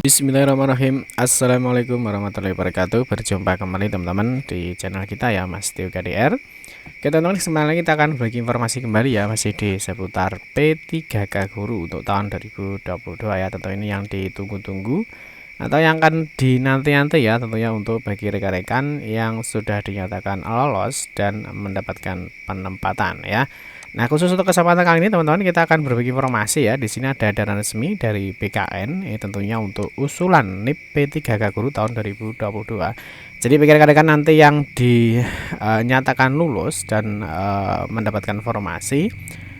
Bismillahirrahmanirrahim. Assalamualaikum warahmatullahi wabarakatuh. Berjumpa kembali teman-teman di channel kita ya, Mas Tio KDR. Oke teman-teman, kesempatan kita akan bagi informasi kembali ya, masih di seputar P3K Guru untuk tahun 2022 ya. Tentu ini yang ditunggu-tunggu atau yang akan dinanti-nanti ya, tentunya untuk bagi rekan-rekan yang sudah dinyatakan lolos dan mendapatkan penempatan ya. Nah, khusus untuk kesempatan kali ini teman-teman, kita akan berbagi informasi ya. Di sini ada edaran resmi dari BKN, ini tentunya untuk usulan NIP P3K Guru tahun 2022. Jadi bagi rekan-rekan nanti yang dinyatakan lulus dan mendapatkan informasi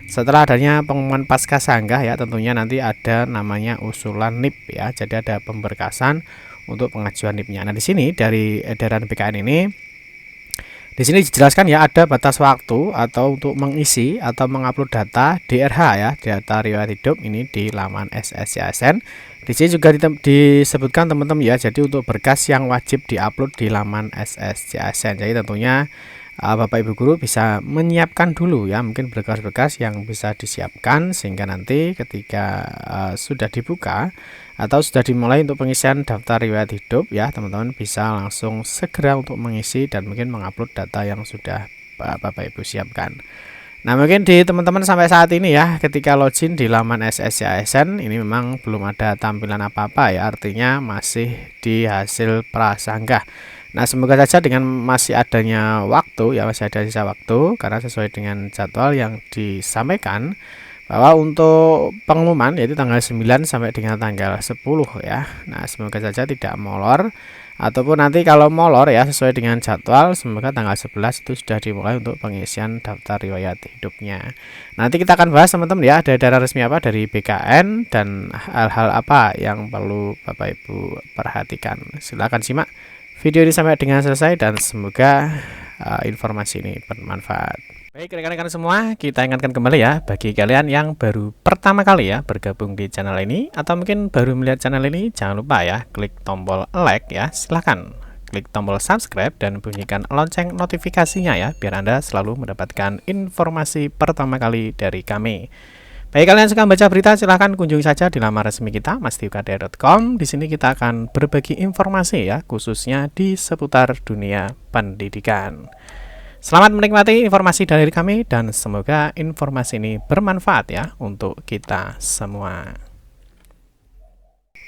setelah adanya pengumuman pasca sanggah ya, tentunya nanti ada namanya usulan NIP ya. Jadi ada pemberkasan untuk pengajuan NIP-nya. Nah, di sini dari edaran BKN ini, di sini dijelaskan ya, ada batas waktu atau untuk mengisi atau mengupload data DRH ya, data riwayat hidup ini di laman SSCASN. Di sini juga disebutkan teman-teman ya, jadi untuk berkas yang wajib diupload di laman SSCASN. Jadi tentunya Bapak Ibu guru bisa menyiapkan dulu ya, mungkin berkas-berkas yang bisa disiapkan sehingga nanti ketika sudah dibuka atau sudah dimulai untuk pengisian daftar riwayat hidup ya, teman-teman bisa langsung segera untuk mengisi dan mungkin mengupload data yang sudah Bapak Ibu siapkan. Nah, mungkin di teman-teman sampai saat ini ya, ketika login di laman SSCASN ini memang belum ada tampilan apa-apa ya, artinya masih di hasil prasanggah. Nah, semoga saja dengan masih adanya waktu ya, masih ada sisa waktu, karena sesuai dengan jadwal yang disampaikan bahwa untuk pengumuman yaitu tanggal 9 sampai dengan tanggal 10 ya. Nah, semoga saja tidak molor, ataupun nanti kalau molor ya, sesuai dengan jadwal, semoga tanggal 11 itu sudah dimulai untuk pengisian daftar riwayat hidupnya. Nanti kita akan bahas teman-teman ya, ada edaran resmi apa dari BKN dan hal-hal apa yang perlu Bapak Ibu perhatikan. Silahkan simak video ini sampai dengan selesai dan semoga informasi ini bermanfaat. Baik rekan-rekan semua, kita ingatkan kembali ya, bagi kalian yang baru pertama kali ya bergabung di channel ini atau mungkin baru melihat channel ini, jangan lupa ya klik tombol like ya, silahkan klik tombol subscribe dan bunyikan lonceng notifikasinya ya, biar Anda selalu mendapatkan informasi pertama kali dari kami. Bagi kalian yang suka baca berita, silahkan kunjungi saja di laman resmi kita mastiukdr.com. Di sini kita akan berbagi informasi ya, khususnya di seputar dunia pendidikan. Selamat menikmati informasi dari kami dan semoga informasi ini bermanfaat ya untuk kita semua.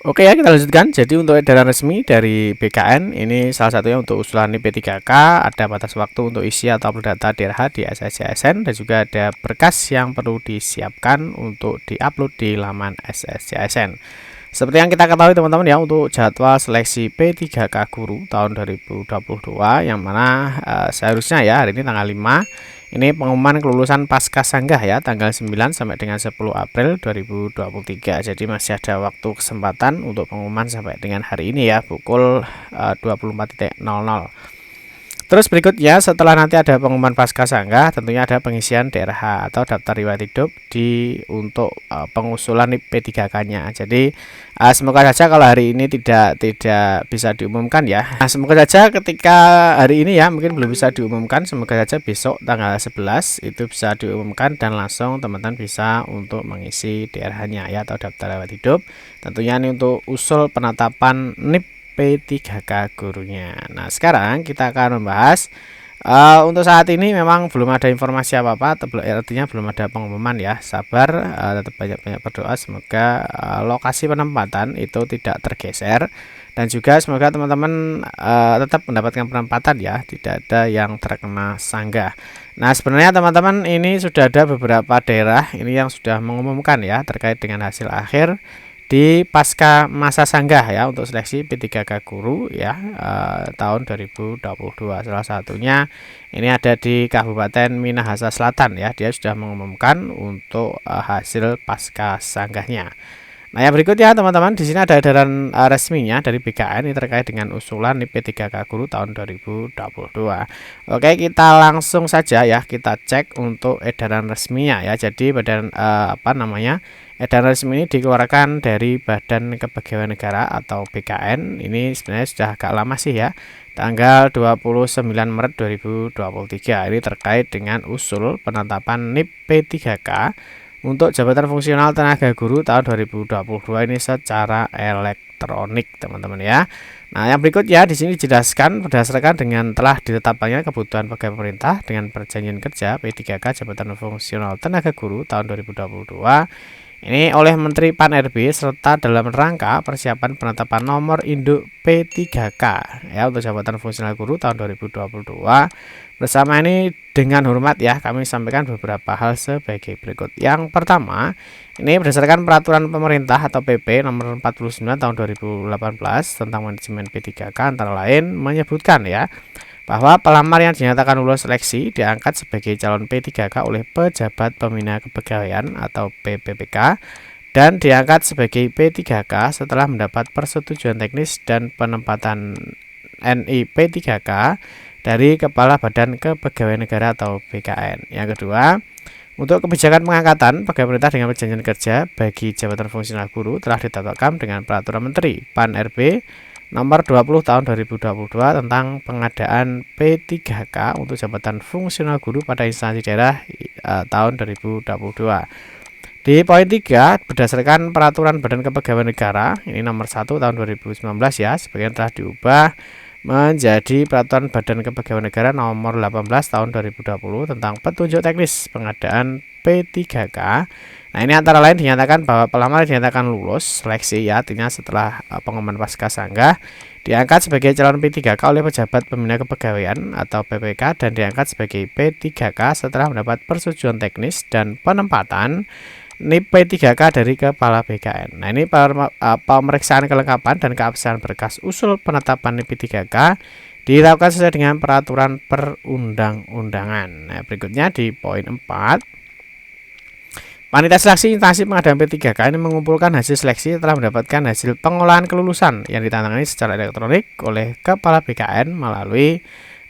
Oke ya, kita lanjutkan. Jadi untuk edaran resmi dari BKN ini salah satunya untuk usulan NIP P3K, ada batas waktu untuk isi atau upload data DRH di SSCASN dan juga ada berkas yang perlu disiapkan untuk diupload di laman SSCASN. Seperti yang kita ketahui teman-teman ya, untuk jadwal seleksi P3K Guru tahun 2022 yang mana seharusnya ya hari ini tanggal 5 ini pengumuman kelulusan pasca sanggah ya, tanggal 9 sampai dengan 10 April 2023. Jadi masih ada waktu kesempatan untuk pengumuman sampai dengan hari ini ya, pukul 24.00. Terus berikutnya setelah nanti ada pengumuman pasca sanggah, tentunya ada pengisian DRH atau daftar riwayat hidup untuk pengusulan P3K-nya. Jadi semoga saja kalau hari ini tidak bisa diumumkan ya. Nah, semoga saja ketika hari ini ya mungkin belum bisa diumumkan, semoga saja besok tanggal 11 itu bisa diumumkan dan langsung teman-teman bisa untuk mengisi DRH-nya ya atau daftar riwayat hidup. Tentunya ini untuk usul penetapan NIP P3K gurunya. Nah, sekarang kita akan membahas untuk saat ini memang belum ada informasi apa-apa, artinya belum ada pengumuman ya. Sabar, tetap banyak-banyak berdoa semoga lokasi penempatan itu tidak tergeser dan juga semoga teman-teman tetap mendapatkan penempatan ya, tidak ada yang terkena sanggah. Nah, sebenarnya teman-teman ini sudah ada beberapa daerah ini yang sudah mengumumkan ya terkait dengan hasil akhir di pasca masa sanggah ya untuk seleksi P3K Guru ya tahun 2022. Salah satunya ini ada di Kabupaten Minahasa Selatan ya, dia sudah mengumumkan untuk hasil pasca sanggahnya. Nah, yang berikutnya teman-teman, di sini ada edaran resminya dari BKN ini terkait dengan usulan P3K Guru tahun 2022. Oke, kita langsung saja ya, kita cek untuk edaran resminya ya. Jadi badan edaran resmi ini dikeluarkan dari Badan Kepegawaian Negara atau BKN. Ini sebenarnya sudah agak lama sih ya, tanggal 29 Maret 2023. Ini terkait dengan usul penetapan NIP P3K untuk jabatan fungsional tenaga guru tahun 2022 ini secara elektronik, teman-teman ya. Nah, yang berikutnya di sini dijelaskan berdasarkan dengan telah ditetapkannya kebutuhan pegawai pemerintah dengan perjanjian kerja P3K jabatan fungsional tenaga guru tahun 2022 ini oleh Menteri Pan-RB serta dalam rangka persiapan penetapan nomor induk P3K ya untuk jabatan fungsional guru tahun 2022. Bersama ini dengan hormat ya kami sampaikan beberapa hal sebagai berikut. Yang pertama, ini berdasarkan peraturan pemerintah atau PP nomor 49 tahun 2018 tentang manajemen P3K antara lain menyebutkan ya bahwa pelamar yang dinyatakan lulus seleksi diangkat sebagai calon P3K oleh pejabat pembina kepegawaian atau PPPK dan diangkat sebagai P3K setelah mendapat persetujuan teknis dan penempatan NI P3K dari Kepala Badan Kepegawaian Negara atau BKN. Yang kedua, untuk kebijakan pengangkatan pegawai pemerintah dengan perjanjian kerja bagi jabatan fungsional guru telah ditetapkan dengan Peraturan Menteri Pan-RB nomor 20 tahun 2022 tentang pengadaan P3K untuk jabatan fungsional guru pada instansi daerah tahun 2022. Di poin 3 berdasarkan peraturan Badan Kepegawaian Negara ini nomor 1 tahun 2019 ya, sebagian telah diubah menjadi peraturan Badan Kepegawaian Negara nomor 18 tahun 2020 tentang petunjuk teknis pengadaan P3K. Nah, ini antara lain dinyatakan bahwa pelamar dinyatakan lulus seleksi ya, artinya setelah pengumuman pasca sanggah diangkat sebagai calon P3K oleh pejabat pembina kepegawaian atau PPK dan diangkat sebagai P3K setelah mendapat persetujuan teknis dan penempatan NIP P3K dari Kepala BKN. Nah, ini pemeriksaan kelengkapan dan keabsahan berkas usul penetapan NIP P3K dilakukan sesuai dengan peraturan perundang-undangan. Nah, berikutnya di poin 4. Panitia seleksi instansi pengadaan P3K ini mengumpulkan hasil seleksi setelah mendapatkan hasil pengolahan kelulusan yang ditandatangani secara elektronik oleh Kepala BKN melalui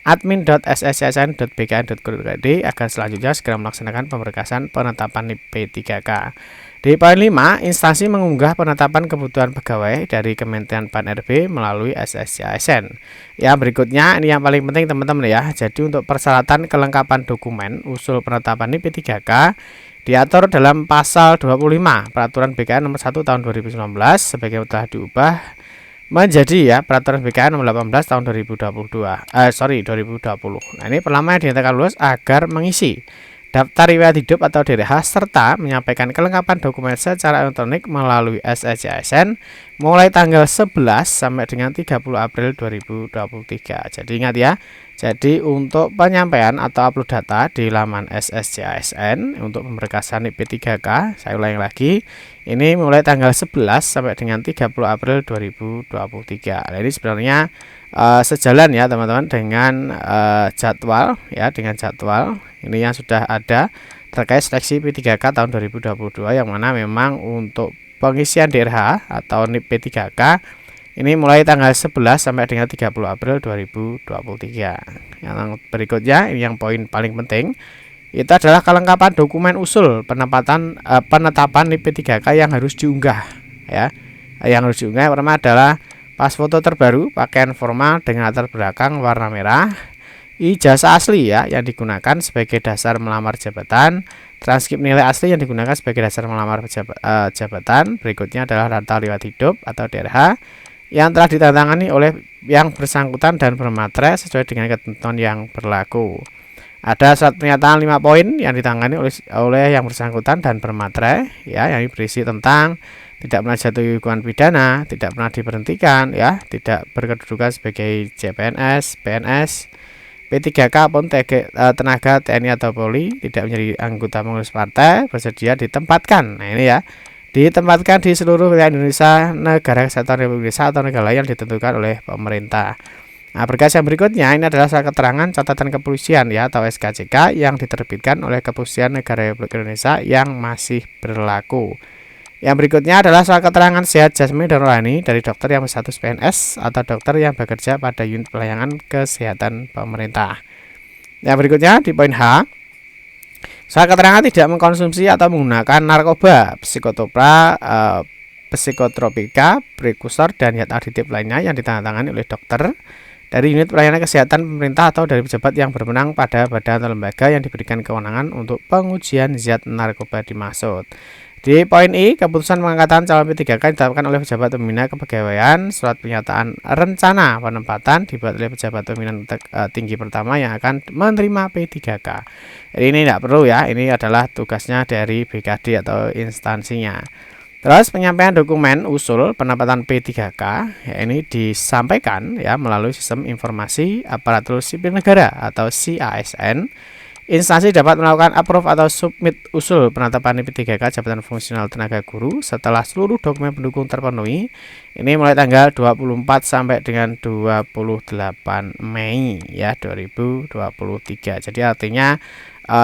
admin.sscsn.bkn.go.id agar selanjutnya segera melaksanakan pemberkasan penetapan NIP P3K. Di poin 5, instansi mengunggah penetapan kebutuhan pegawai dari Kementerian Pan-RB melalui SSCASN. Yang berikutnya ini yang paling penting teman-teman ya. Jadi untuk persyaratan kelengkapan dokumen usul penetapan NIP P3K diatur dalam pasal 25 Peraturan BKN nomor 1 tahun 2019 sebagai telah diubah menjadi ya Peraturan BKN nomor 18 tahun 2020. Nah, ini pelamar yang dinyatakan lulus agar mengisi daftar riwayat hidup atau DRH serta menyampaikan kelengkapan dokumen secara elektronik melalui SSCASN mulai tanggal 11 sampai dengan 30 April 2023. Jadi ingat ya. Jadi untuk penyampaian atau upload data di laman SSCASN untuk pemberkasan NIP P3K, saya ulangi lagi, ini mulai tanggal 11 sampai dengan 30 April 2023. Nah, ini sebenarnya sejalan ya teman-teman dengan jadwal ya, dengan jadwal ini yang sudah ada terkait seleksi P3K tahun 2022 yang mana memang untuk pengisian DRH atau NIP P3K ini mulai tanggal 11 sampai dengan 30 April 2023. Yang berikutnya ini yang poin paling penting itu adalah kelengkapan dokumen usul penetapan NIP P3K yang harus diunggah ya. Yang harus diunggah yang pertama adalah pas foto terbaru, pakaian formal dengan latar belakang warna merah, ijazah asli ya yang digunakan sebagai dasar melamar jabatan, transkrip nilai asli yang digunakan sebagai dasar melamar jabatan. Berikutnya adalah data riwayat hidup atau DRH yang telah ditandatangani oleh yang bersangkutan dan bermaterai sesuai dengan ketentuan yang berlaku. Ada surat pernyataan 5 poin yang ditangani oleh yang bersangkutan dan bermaterai ya, yang berisi tentang tidak pernah jatuh hukuman pidana, tidak pernah diberhentikan ya, tidak berkedudukan sebagai CPNS, PNS, P3K pun tenaga TNI atau Polri, tidak menjadi anggota pengurus partai, bersedia ditempatkan. Nah, ini ya. Ditempatkan di seluruh wilayah Indonesia, negara kesatuan Republik Indonesia atau negara lain yang ditentukan oleh pemerintah. Nah, berkas yang berikutnya ini adalah surat keterangan catatan kepolisian ya atau SKCK yang diterbitkan oleh Kepolisian Negara Republik Indonesia yang masih berlaku. Yang berikutnya adalah surat keterangan sehat jasmani dan rohani dari dokter yang berstatus PNS atau dokter yang bekerja pada unit pelayanan kesehatan pemerintah. Yang berikutnya di poin H, surat keterangan tidak mengkonsumsi atau menggunakan narkoba, psikotropika, prekursor dan zat aditif lainnya yang ditandatangani oleh dokter dari unit pelayanan kesehatan pemerintah atau dari pejabat yang berwenang pada badan atau lembaga yang diberikan kewenangan untuk pengujian zat narkoba dimaksud. Di poin I, keputusan pengangkatan calon P3K ditetapkan oleh pejabat pembina kepegawaian. Surat pernyataan rencana penempatan dibuat oleh pejabat pimpinan tinggi pertama yang akan menerima P3K. Jadi ini tidak perlu ya, ini adalah tugasnya dari BKD atau instansinya. Terus penyampaian dokumen usul penempatan P3K ya, ini disampaikan ya melalui sistem informasi aparatur sipil negara atau CASN. Instansi dapat melakukan approve atau submit usul penetapan P3K jabatan fungsional tenaga guru setelah seluruh dokumen pendukung terpenuhi. Ini mulai tanggal 24 sampai dengan 28 Mei ya 2023. Jadi artinya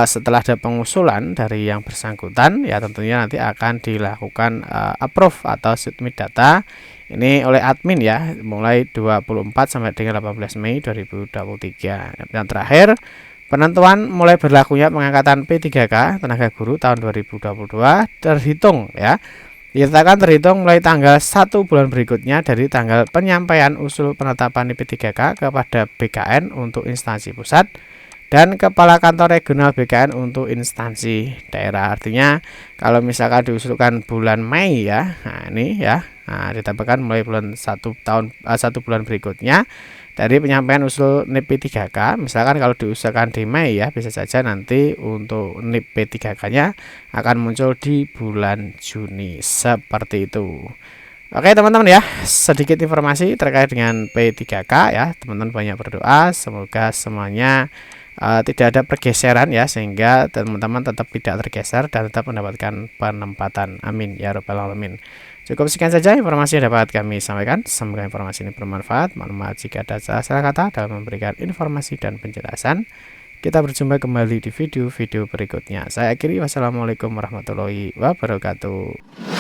setelah ada pengusulan dari yang bersangkutan ya tentunya nanti akan dilakukan approve atau submit data ini oleh admin ya mulai 24 sampai dengan 18 Mei 2023. Dan terakhir, penentuan mulai berlakunya pengangkatan P3K tenaga guru tahun 2022 terhitung ya. Ditetapkan terhitung mulai tanggal 1 bulan berikutnya dari tanggal penyampaian usul penetapan P3K kepada BKN untuk instansi pusat dan kepala kantor regional BKN untuk instansi daerah. Artinya kalau misalkan diusulkan bulan Mei ya, nah ini ya, ditetapkan mulai bulan 1 bulan berikutnya dari penyampaian usul NIP P3K. Misalkan kalau diusulkan di Mei ya, bisa saja nanti untuk NIP P3K-nya akan muncul di bulan Juni seperti itu. Oke teman-teman ya, sedikit informasi terkait dengan P3K ya. Teman-teman banyak berdoa semoga semuanya tidak ada pergeseran ya, sehingga teman-teman tetap tidak tergeser dan tetap mendapatkan penempatan. Amin ya rabbal alamin. Cukup sekian saja informasi yang dapat kami sampaikan. Semoga informasi ini bermanfaat. Mohon maaf jika ada salah kata dalam memberikan informasi dan penjelasan. Kita berjumpa kembali di video-video berikutnya. Saya akhiri, wassalamualaikum warahmatullahi wabarakatuh.